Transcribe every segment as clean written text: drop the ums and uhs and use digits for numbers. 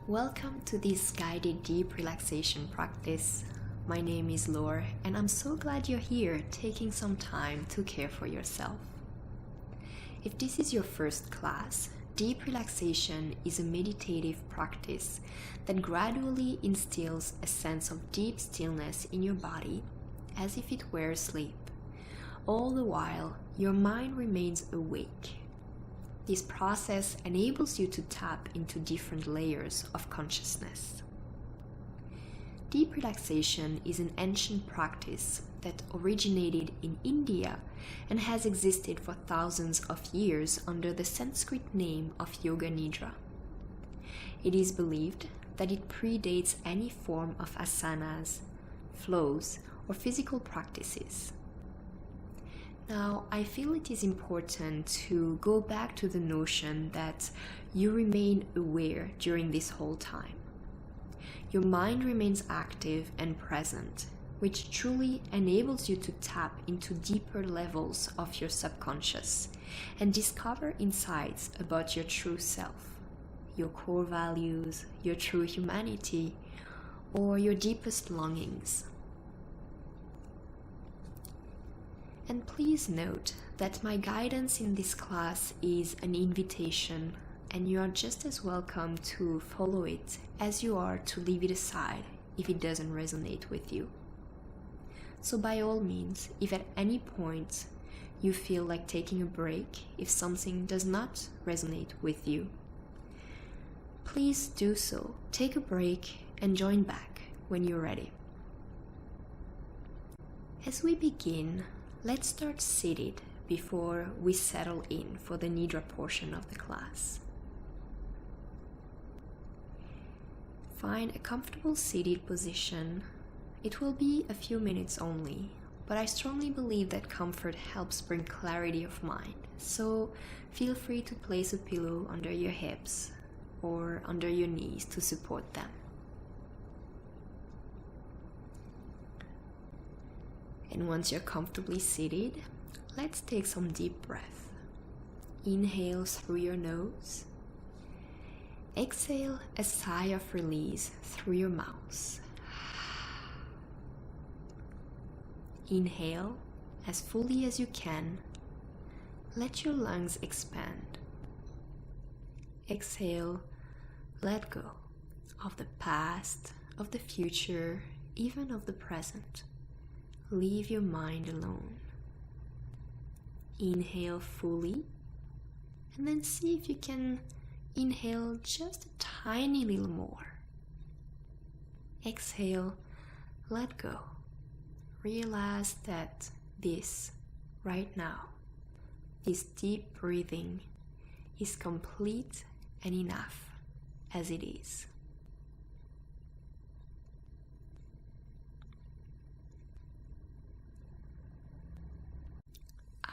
Welcome to this guided deep relaxation practice. My name is Laure and I'm so glad you're here taking some time to care for yourself. If this is your first class, deep relaxation is a meditative practice that gradually instills a sense of deep stillness in your body as if it were asleep. All the while, your mind remains awake. This process enables you to tap into different layers of consciousness. Deep relaxation is an ancient practice that originated in India and has existed for thousands of years under the Sanskrit name of Yoga Nidra. It is believed that it predates any form of asanas, flows, or physical practices. Now, I feel it is important to go back to the notion that you remain aware during this whole time. Your mind remains active and present, which truly enables you to tap into deeper levels of your subconscious and discover insights about your true self, your core values, your true humanity, or your deepest longings. And please note that my guidance in this class is an invitation, and you are just as welcome to follow it as you are to leave it aside if it doesn't resonate with you. So by all means, if at any point you feel like taking a break, if something does not resonate with you, please do so. Take a break and join back when you're ready. As we begin, let's start seated before we settle in for the nidrā portion of the class. Find a comfortable seated position. It will be a few minutes only, but I strongly believe that comfort helps bring clarity of mind, so feel free to place a pillow under your hips or under your knees to support them. And once you're comfortably seated, let's take some deep breath. Inhale through your nose. Exhale a sigh of release through your mouth. Inhale as fully as you can. Let your lungs expand. Exhale, let go of the past, of the future, even of the present. Leave your mind alone. Inhale fully, and then see if you can inhale just a tiny little more. Exhale, let go. Realize that this, right now, this deep breathing is complete and enough as it is.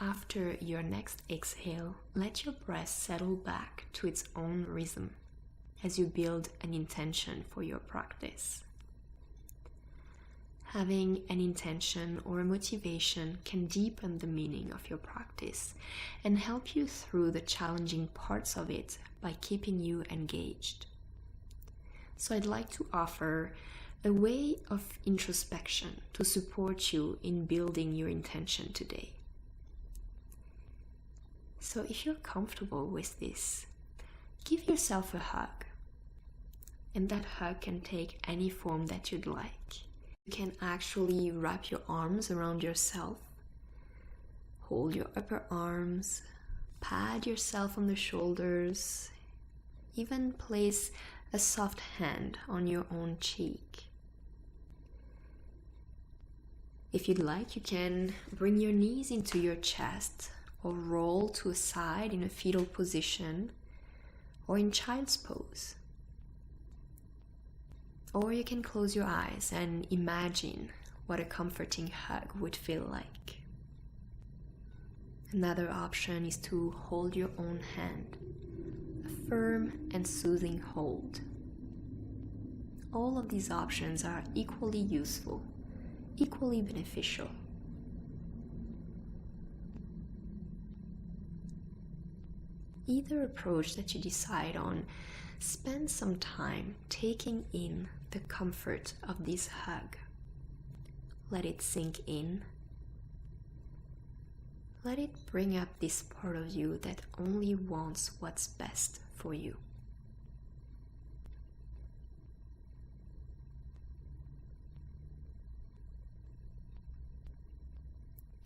After your next exhale, let your breath settle back to its own rhythm as you build an intention for your practice. Having an intention or a motivation can deepen the meaning of your practice and help you through the challenging parts of it by keeping you engaged. So I'd like to offer a way of introspection to support you in building your intention today. So if you're comfortable with this, give yourself a hug. And that hug can take any form that you'd like. You can actually wrap your arms around yourself, hold your upper arms, pat yourself on the shoulders, even place a soft hand on your own cheek. If you'd like, you can bring your knees into your chest, or roll to a side in a fetal position, or in child's pose. Or you can close your eyes and imagine what a comforting hug would feel like. Another option is to hold your own hand, a firm and soothing hold. All of these options are equally useful, equally beneficial. either approach that you decide on, spend some time taking in the comfort of this hug. Let it sink in. Let it bring up this part of you that only wants what's best for you.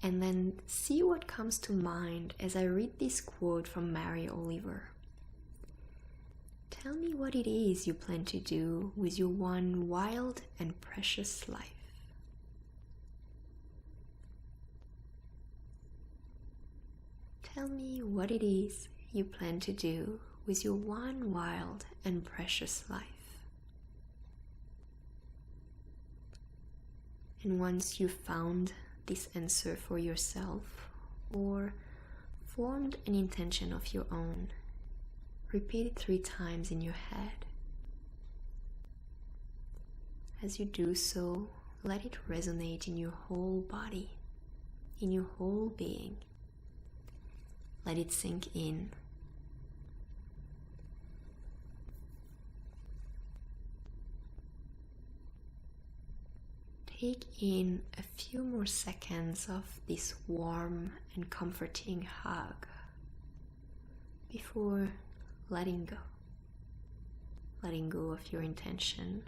And then see what comes to mind as I read this quote from Mary Oliver. Tell me what it is you plan to do with your one wild and precious life. Tell me what it is you plan to do with your one wild and precious life. And once you've found this answer for yourself or formed an intention of your own, repeat it 3 times in your head. As you do so, let it resonate in your whole body, in your whole being. Let it sink in. Take in a few more seconds of this warm and comforting hug before letting go. Letting go of your intention.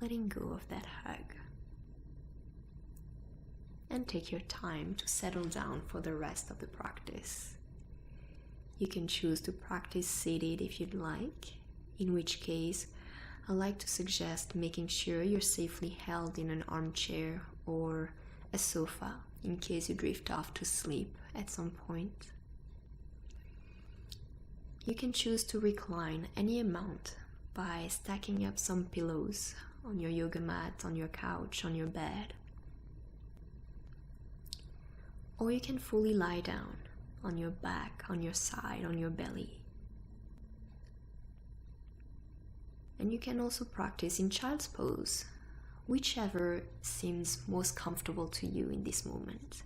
Letting go of that hug. And take your time to settle down for the rest of the practice. You can choose to practice seated if you'd like, in which case I like to suggest making sure you're safely held in an armchair or a sofa in case you drift off to sleep at some point. You can choose to recline any amount by stacking up some pillows on your yoga mat, on your couch, on your bed. Or you can fully lie down on your back, on your side, on your belly. And you can also practice in child's pose, whichever seems most comfortable to you in this moment.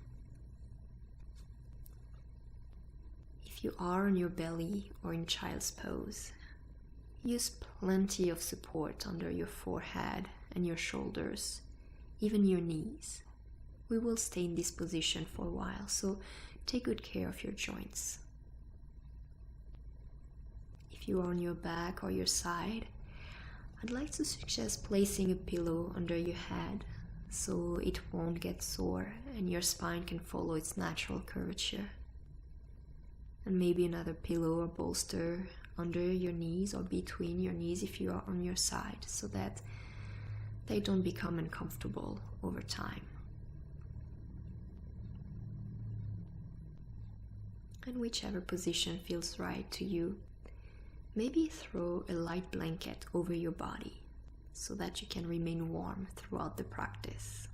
If you are on your belly or in child's pose, use plenty of support under your forehead and your shoulders, even your knees. We will stay in this position for a while, so take good care of your joints. If you are on your back or your side, I'd like to suggest placing a pillow under your head so it won't get sore and your spine can follow its natural curvature. And maybe another pillow or bolster under your knees or between your knees if you are on your side, so that they don't become uncomfortable over time. And whichever position feels right to you, maybe throw a light blanket over your body so that you can remain warm throughout the practice.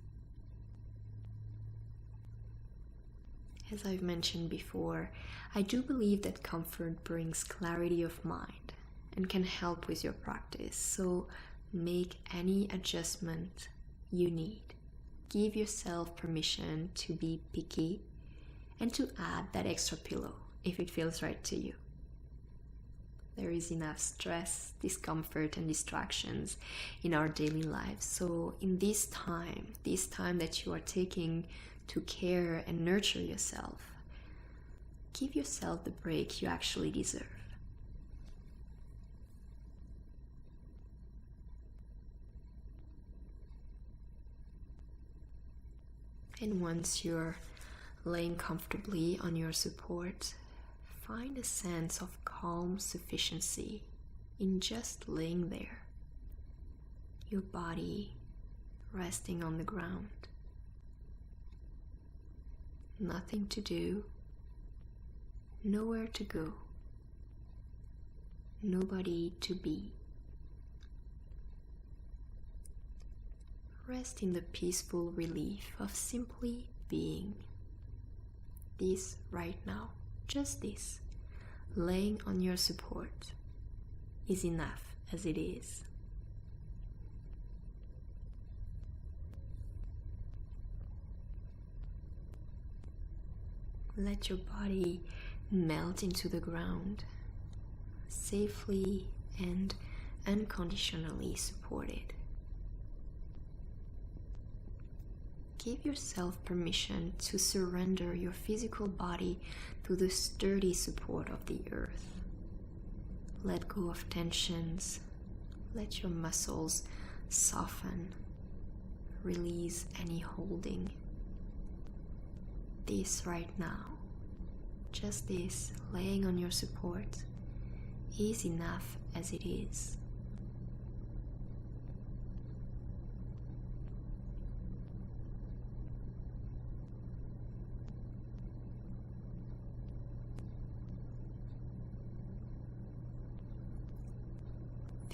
As I've mentioned before, I do believe that comfort brings clarity of mind and can help with your practice, so make any adjustment you need. Give yourself permission to be picky and to add that extra pillow if it feels right to you. There is enough stress, discomfort, and distractions in our daily lives. So in this time that you are taking to care and nurture yourself, give yourself the break you actually deserve. And once you're laying comfortably on your support, find a sense of calm sufficiency in just laying there. Your body resting on the ground. Nothing to do, nowhere to go, nobody to be. Rest in the peaceful relief of simply being. This right now, just this, laying on your support, is enough as it is. Let your body melt into the ground, safely and unconditionally supported. Give yourself permission to surrender your physical body to the sturdy support of the earth. Let go of tensions. Let your muscles soften. Release any holding. This right now, just this, laying on your support, is enough as it is.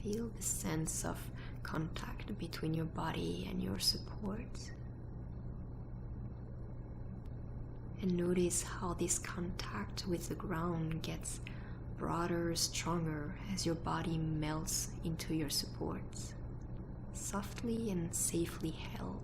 Feel the sense of contact between your body and your support. And notice how this contact with the ground gets broader, stronger as your body melts into your support, softly and safely held.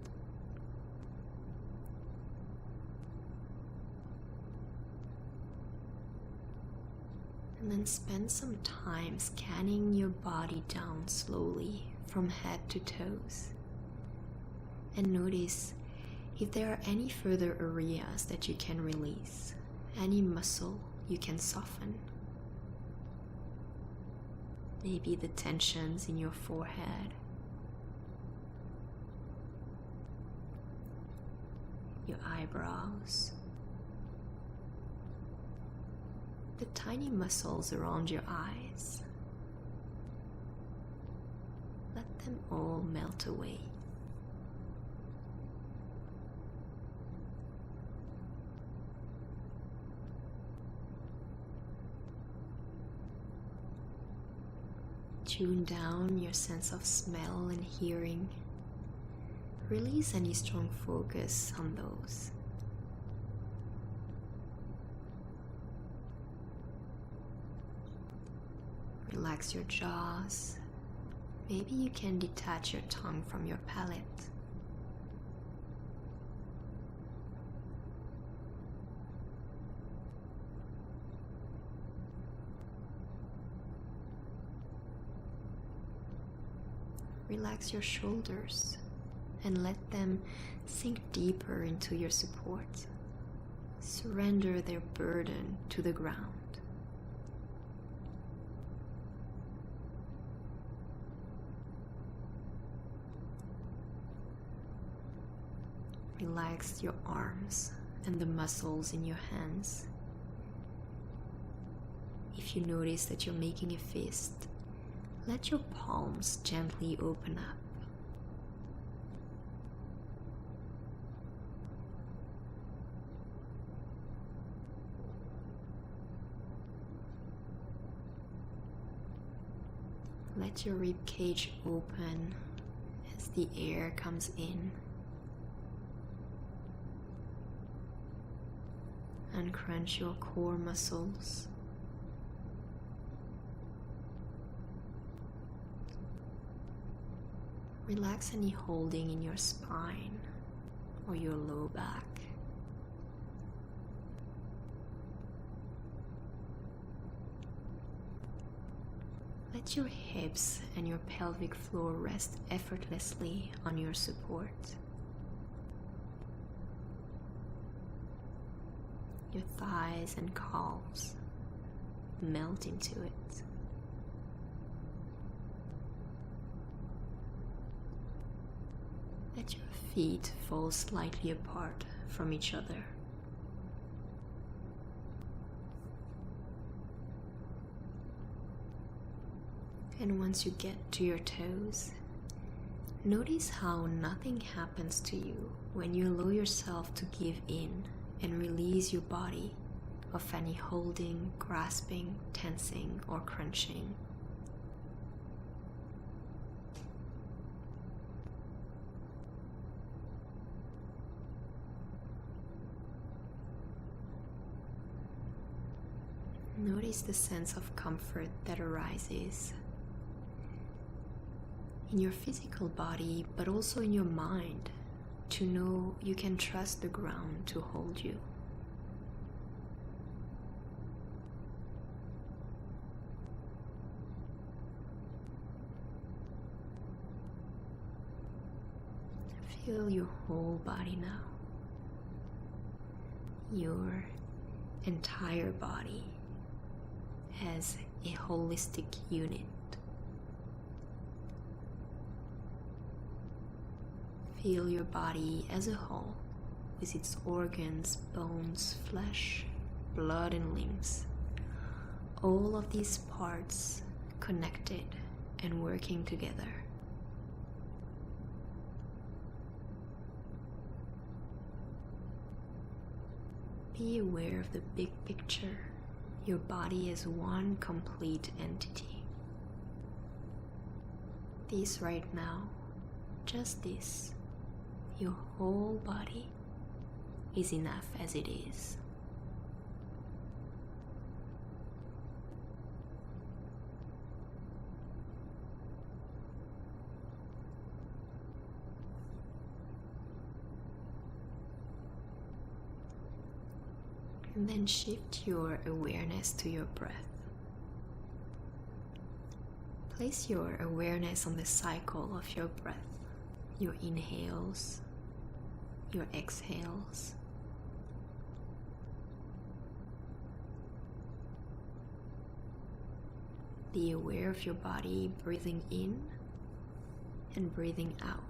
And then spend some time scanning your body down slowly from head to toes. And notice if there are any further areas that you can release, any muscle you can soften. Maybe the tensions in your forehead, your eyebrows, the tiny muscles around your eyes. Let them all melt away. Tune down your sense of smell and hearing. Release any strong focus on those. Relax your jaws. Maybe you can detach your tongue from your palate. Relax your shoulders and let them sink deeper into your support. Surrender their burden to the ground. Relax your arms and the muscles in your hands. If you notice that you're making a fist, let your palms gently open up. Let your rib cage open as the air comes in. Uncrunch your core muscles. Relax any holding in your spine or your low back. Let your hips and your pelvic floor rest effortlessly on your support. Your thighs and calves melt into it. Let your feet fall slightly apart from each other. And once you get to your toes, notice how nothing happens to you when you allow yourself to give in and release your body of any holding, grasping, tensing, or crunching. Notice the sense of comfort that arises in your physical body, but also in your mind, to know you can trust the ground to hold you. Feel your whole body now. Your entire body as a holistic unit. Feel your body as a whole with its organs, bones, flesh, blood and limbs. All of these parts connected and working together. Be aware of the big picture, your body as one complete entity. This right now, just this, your whole body is enough as it is. And then shift your awareness to your breath. Place your awareness on the cycle of your breath, your inhales, your exhales. Be aware of your body breathing in and breathing out.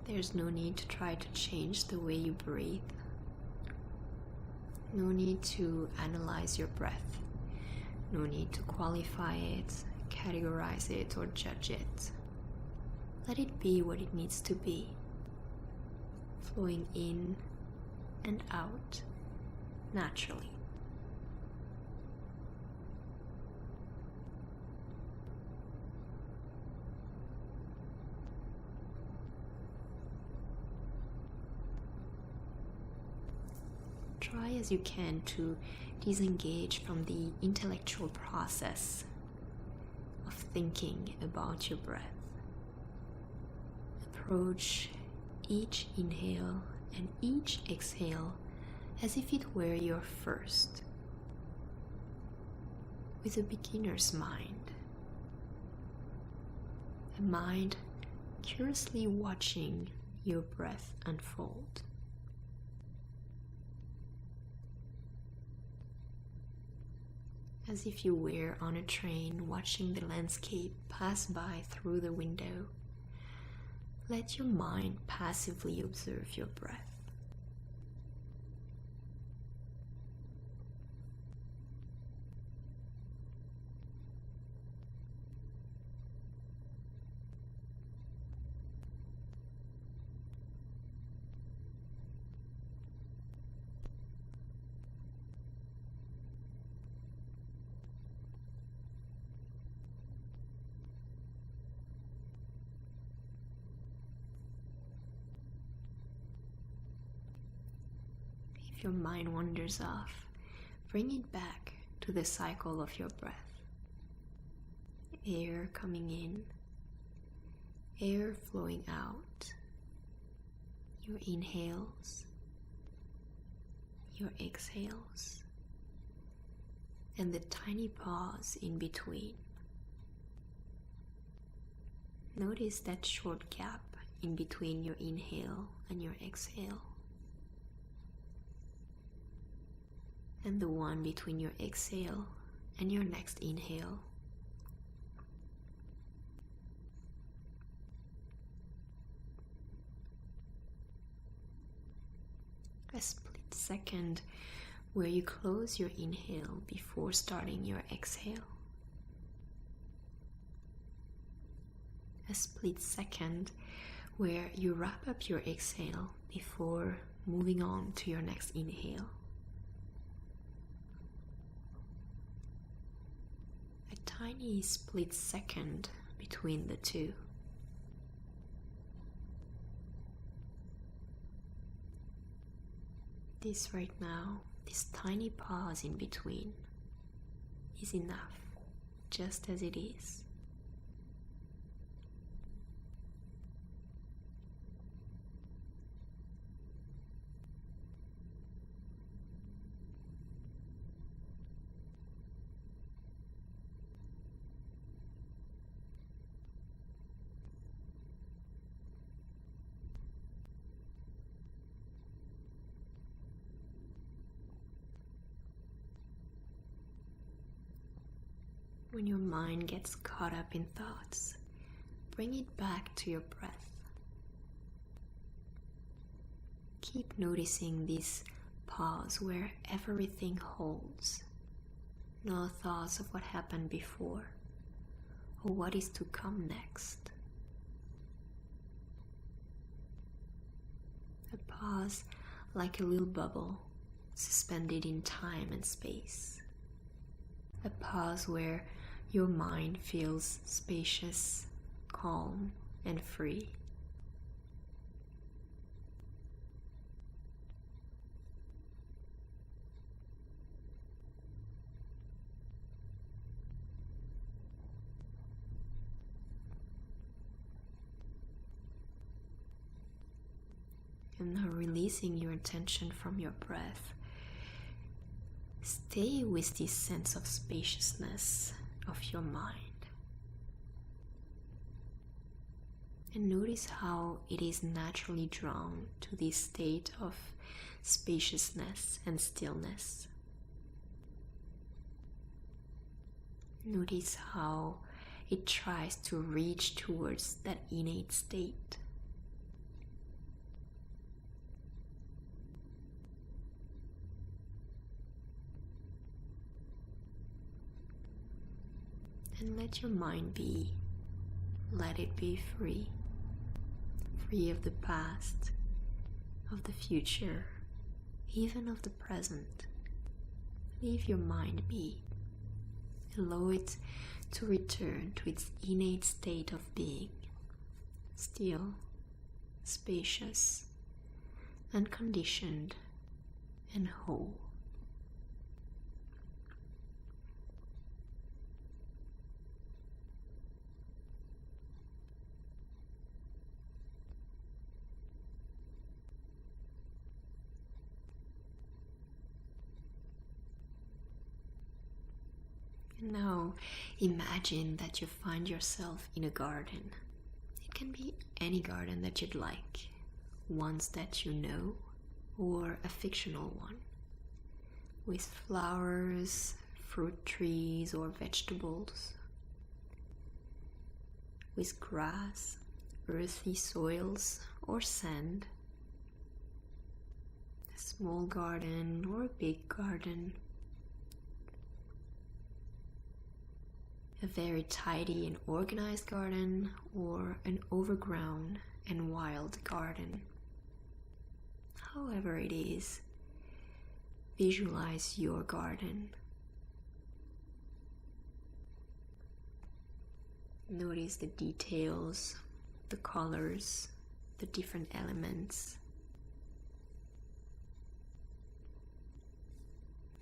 There's no need to try to change the way you breathe. No need to analyze your breath. No need to qualify it, categorize it, or judge it. Let it be what it needs to be, flowing in and out naturally. Try as you can to disengage from the intellectual process of thinking about your breath. Approach each inhale and each exhale as if it were your first, with a beginner's mind, a mind curiously watching your breath unfold. As if you were on a train watching the landscape pass by through the window, let your mind passively observe your breath. If your mind wanders off, bring it back to the cycle of your breath. Air coming in, air flowing out, your inhales, your exhales, and the tiny pause in between. Notice that short gap in between your inhale and your exhale, and the one between your exhale and your next inhale. A split second where you close your inhale before starting your exhale. A split second where you wrap up your exhale before moving on to your next inhale. A tiny split second between the two. This right now, this tiny pause in between, is enough, just as it is. When your mind gets caught up in thoughts, bring it back to your breath. Keep noticing this pause where everything holds. No thoughts of what happened before or what is to come next. A pause like a little bubble suspended in time and space. A pause where your mind feels spacious, calm, and free. And now releasing your attention from your breath, stay with this sense of spaciousness of your mind. And notice how it is naturally drawn to this state of spaciousness and stillness. Notice how it tries to reach towards that innate state. And let your mind be. Let it be free. Free of the past, of the future, even of the present. Leave your mind be. Allow it to return to its innate state of being. Still, spacious, unconditioned, and whole. Now, imagine that you find yourself in a garden. It can be any garden that you'd like, ones that you know, or a fictional one, with flowers, fruit trees, or vegetables, with grass, earthy soils, or sand, a small garden or a big garden, a very tidy and organized garden, or an overgrown and wild garden. However it is, visualize your garden. Notice the details, the colors, the different elements.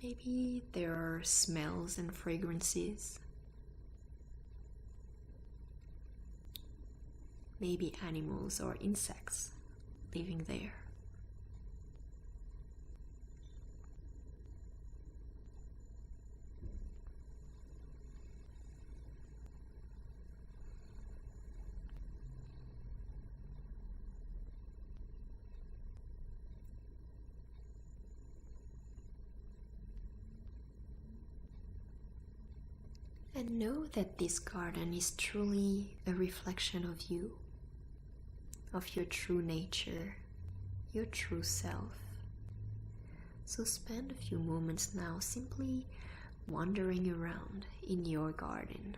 Maybe there are smells and fragrances. Maybe animals or insects living there. And know that this garden is truly a reflection of you, of your true nature, your true self. So spend a few moments now simply wandering around in your garden.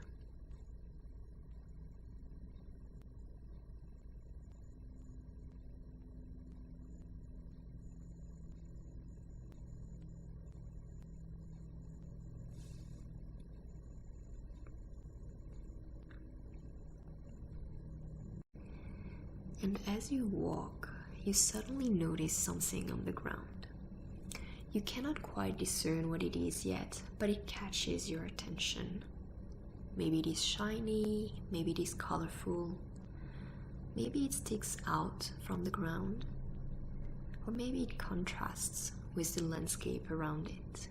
And as you walk, you suddenly notice something on the ground. You cannot quite discern what it is yet, but it catches your attention. Maybe it is shiny, maybe it is colorful, maybe it sticks out from the ground, or maybe it contrasts with the landscape around it.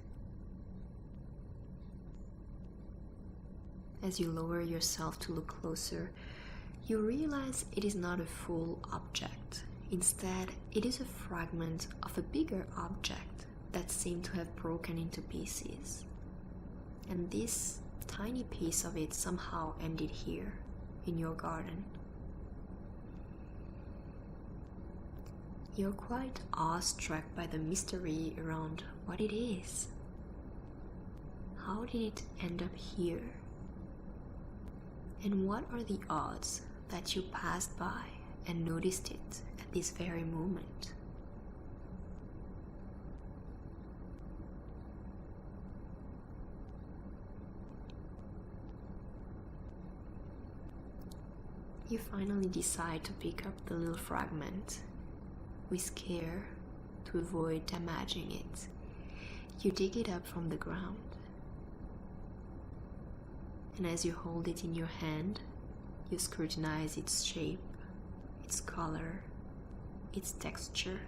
As you lower yourself to look closer, you realize it is not a full object. Instead, it is a fragment of a bigger object that seemed to have broken into pieces. And this tiny piece of it somehow ended here in your garden. You're quite awestruck by the mystery around what it is. How did it end up here? And what are the odds that you passed by and noticed it at this very moment? You finally decide to pick up the little fragment. With care, to avoid damaging it, you dig it up from the ground. And as you hold it in your hand, you scrutinize its shape, its color, its texture.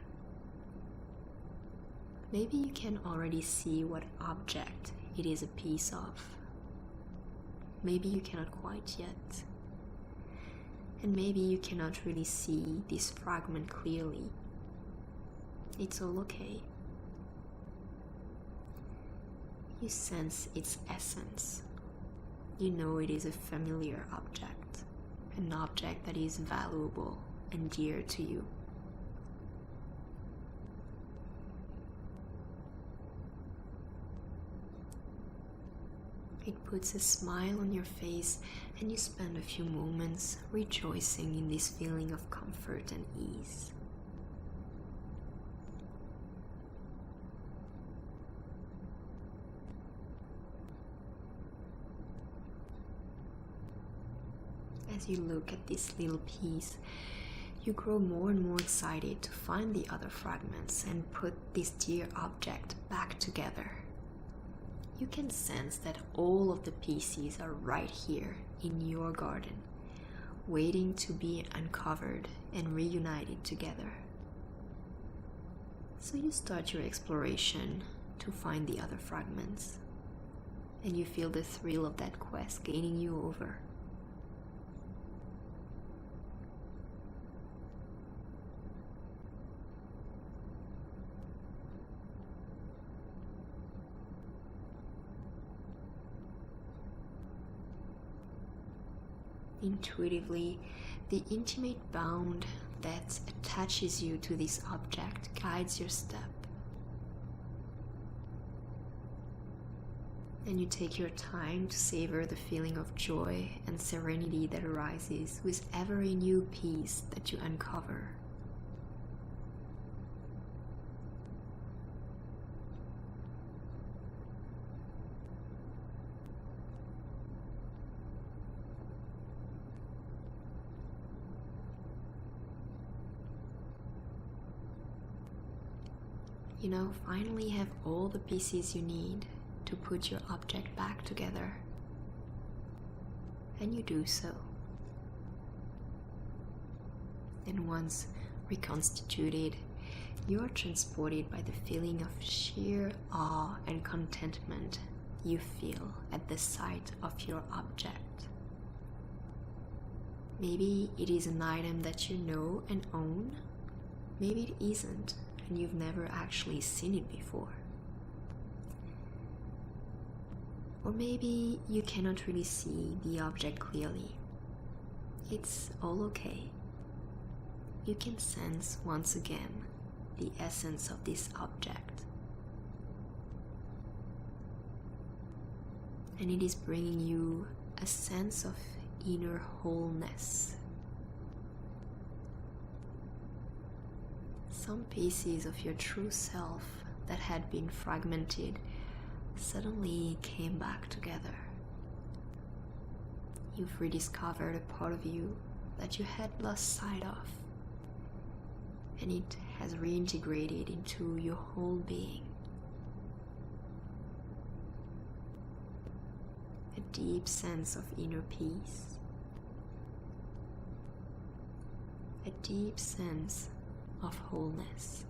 Maybe you can already see what object it is a piece of. Maybe you cannot quite yet. And maybe you cannot really see this fragment clearly. It's all okay. You sense its essence. You know it is a familiar object, an object that is valuable and dear to you. It puts a smile on your face, and you spend a few moments rejoicing in this feeling of comfort and ease. As you look at this little piece, you grow more and more excited to find the other fragments and put this dear object back together. You can sense that all of the pieces are right here in your garden, waiting to be uncovered and reunited together. So you start your exploration to find the other fragments, and you feel the thrill of that quest gaining you over. Intuitively, the intimate bond that attaches you to this object guides your step. And you take your time to savor the feeling of joy and serenity that arises with every new piece that you uncover. You now finally have all the pieces you need to put your object back together. And you do so. And once reconstituted, you are transported by the feeling of sheer awe and contentment you feel at the sight of your object. Maybe it is an item that you know and own. Maybe it isn't, and you've never actually seen it before. Or maybe you cannot really see the object clearly. It's all okay. You can sense once again the essence of this object. And it is bringing you a sense of inner wholeness. Some pieces of your true self that had been fragmented suddenly came back together. You've rediscovered a part of you that you had lost sight of, and it has reintegrated into your whole being. A deep sense of inner peace, a deep sense of wholeness.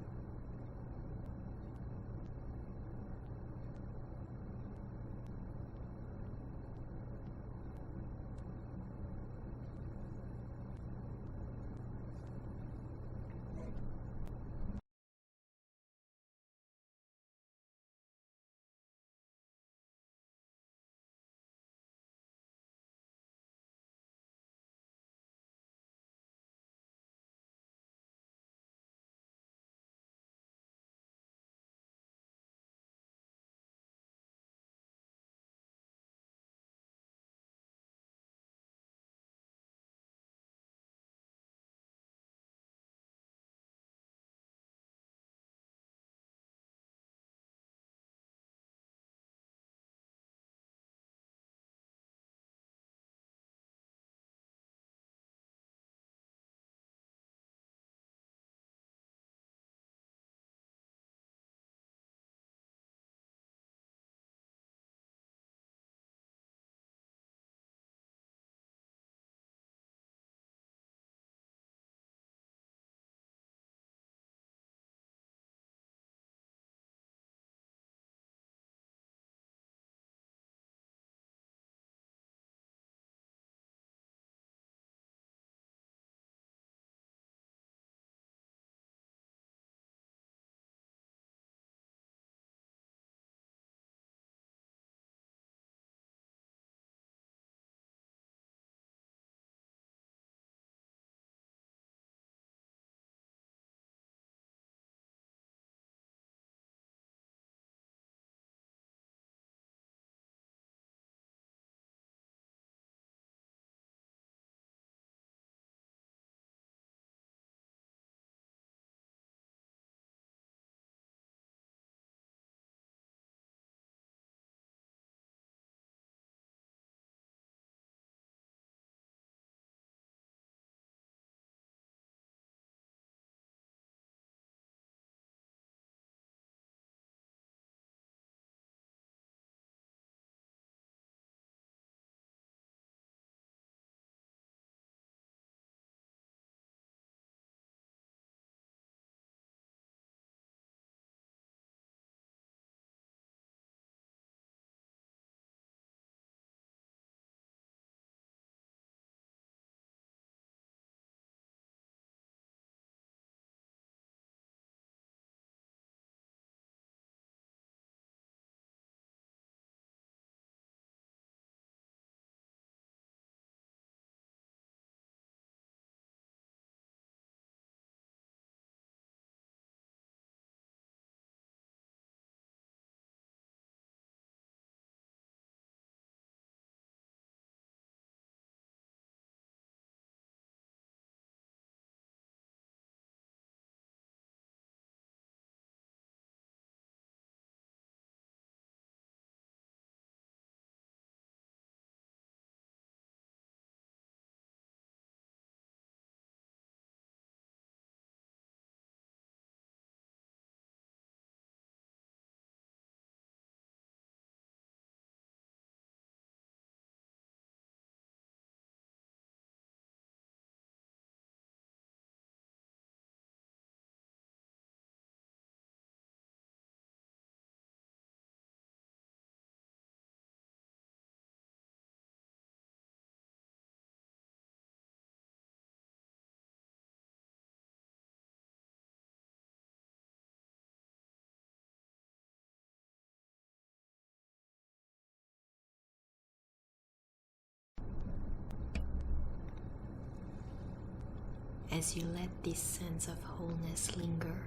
as you let this sense of wholeness linger,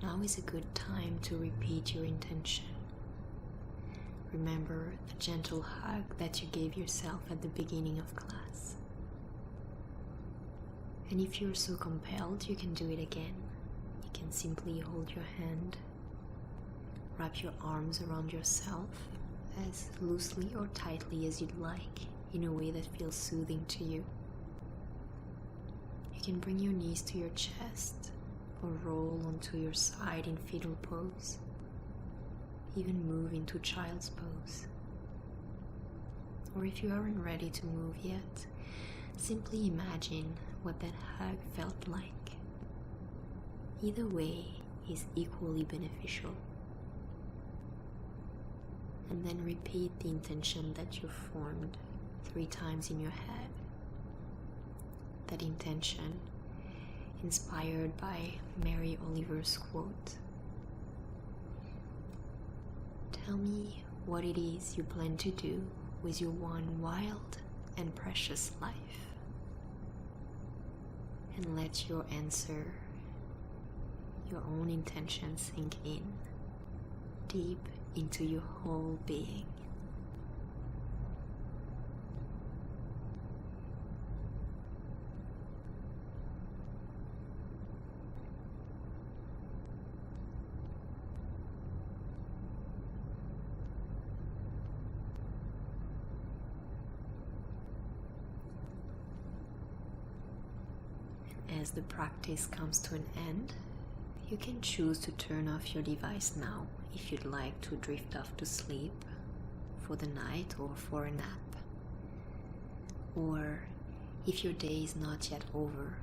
now is a good time to repeat your intention. Remember the gentle hug that you gave yourself at the beginning of class. And if you're so compelled, you can do it again. You can simply hold your hand, wrap your arms around yourself as loosely or tightly as you'd like, in a way that feels soothing to you. You can bring your knees to your chest or roll onto your side in fetal pose. Even move into child's pose. Or if you aren't ready to move yet, simply imagine what that hug felt like. Either way is equally beneficial. And then repeat the intention that you formed 3 times in your head. That intention, inspired by Mary Oliver's quote. Tell me what it is you plan to do with your one wild and precious life. And let your answer, your own intention sink in, deep into your whole being. As the practice comes to an end, you can choose to turn off your device now if you'd like to drift off to sleep for the night or for a nap. Or if your day is not yet over,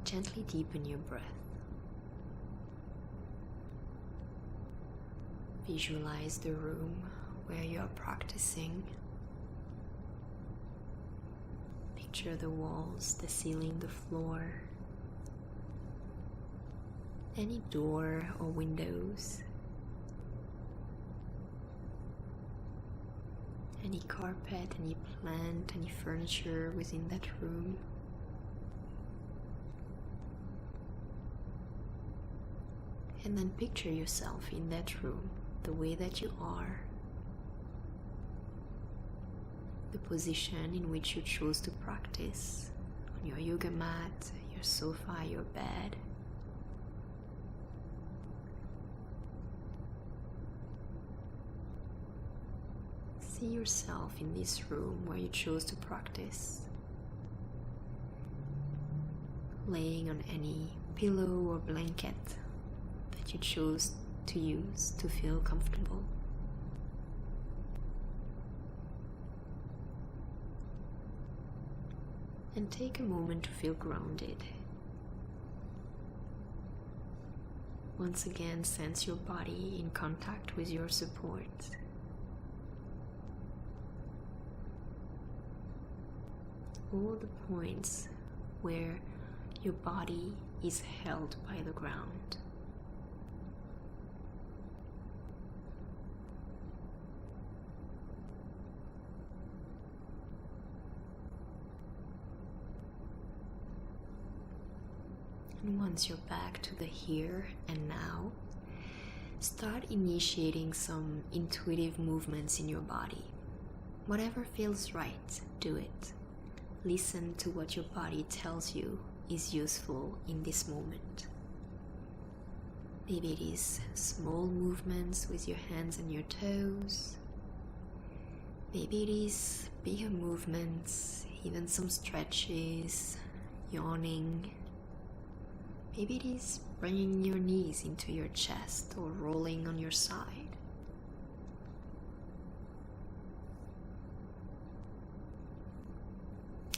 gently deepen your breath. Visualize the room where you are practicing. Picture the walls, the ceiling, the floor. Any door or windows, any carpet, any plant, any furniture within that room. And then picture yourself in that room, the way that you are, the position in which you chose to practice, on your yoga mat, your sofa, your bed. See yourself in this room where you chose to practice, laying on any pillow or blanket that you chose to use to feel comfortable. And take a moment to feel grounded. Once again, sense your body in contact with your support. All the points where your body is held by the ground. And once you're back to the here and now, start initiating some intuitive movements in your body. Whatever feels right, do it. Listen to what your body tells you is useful in this moment. Maybe it is small movements with your hands and your toes. Maybe it is bigger movements, even some stretches, yawning. Maybe it is bringing your knees into your chest or rolling on your side.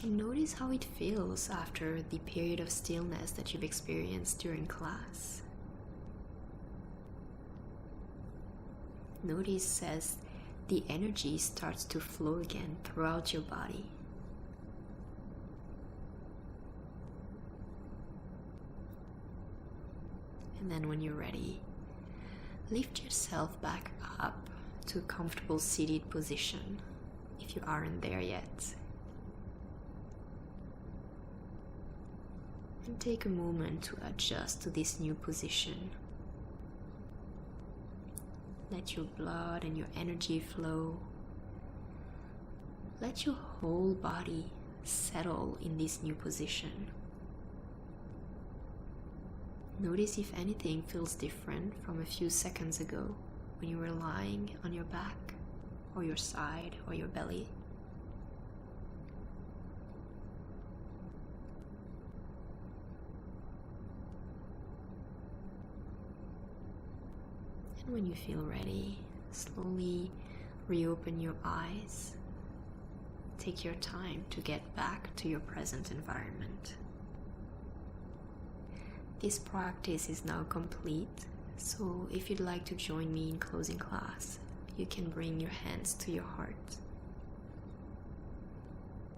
And notice how it feels after the period of stillness that you've experienced during class. Notice as the energy starts to flow again throughout your body. And then when you're ready, lift yourself back up to a comfortable seated position if you aren't there yet. And take a moment to adjust to this new position. Let your blood and your energy flow. Let your whole body settle in this new position. Notice if anything feels different from a few seconds ago when you were lying on your back or your side or your belly. And when you feel ready, slowly reopen your eyes. Take your time to get back to your present environment. This practice is now complete, so if you'd like to join me in closing class, you can bring your hands to your heart.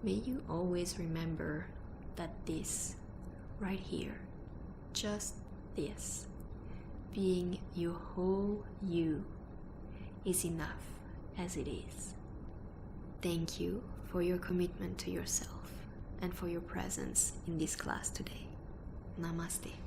May you always remember that this, right here, just this, being your whole you, is enough as it is. Thank you for your commitment to yourself and for your presence in this class today. Namaste.